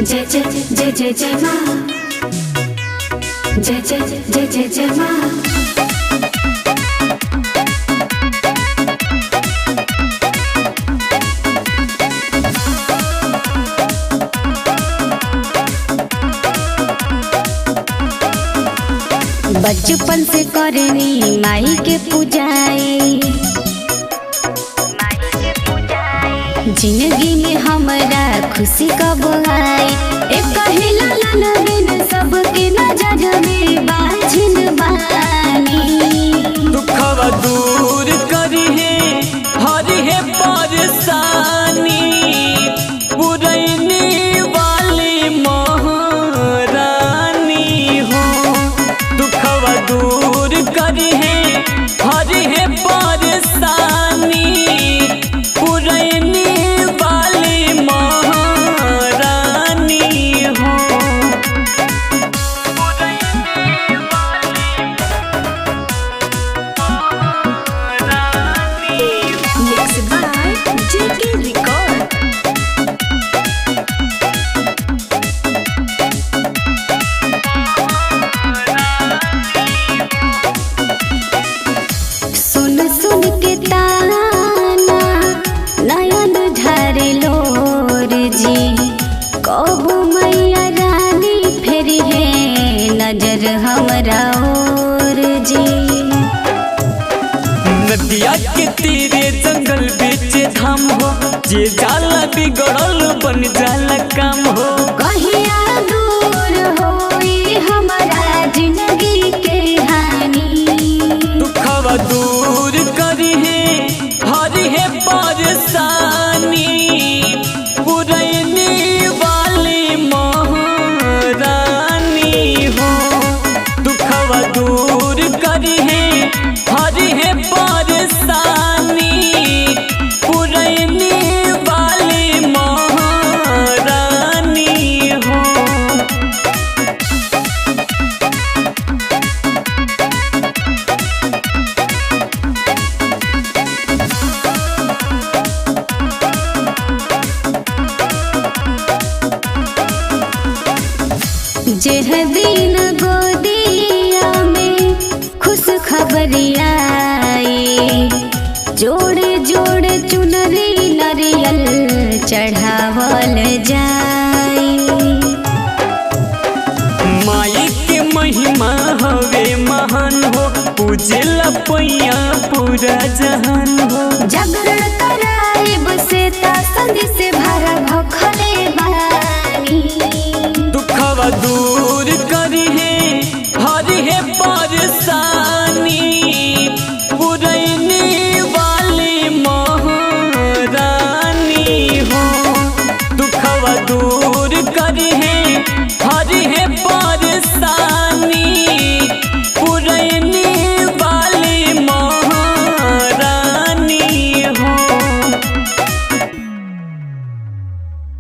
जय जय जय जय जय माँ, जय जय जय जय जय माँ। बचपन से करनी माई के पूजाई, जिंदगी में हमारा खुशी कब आई। एक लालन बिन सबके नजर में बाझिन बानी। दुखवा दूर करी है हरी है परेशानी, पुरैनी वाली महारानी हो। दुखवा दूर करी है हरी है परेशानी, पुरैनी वाली महारानी हो। Mixed by JK Record। सुन सुन के ताना नयन ढारे लोर जी, कबू मैया रानी फेरी है नजर हमरा ओर जी। नदिया के तीरे जंगल बीच धाम हो, जे जाला बिगड़ल बन जाला काम हो। कहिया दूर होई हमारा जिंदगी के हानि। दुखवा दूर करी है हरी है परेशानी, पुरैनी वाली महारानी हो। दुखवा दूर करी है हरी है परेशानी, पुरैनी वाली महारानी हो। जेह दिन गोदिया में खुश खबरिया आई, जोड़े जोड़े चुनरी नरियल चढ़ावल जाई। माई के महिमा हवे महान हो, पूजेला पैया पूरा जहान हो। जागरण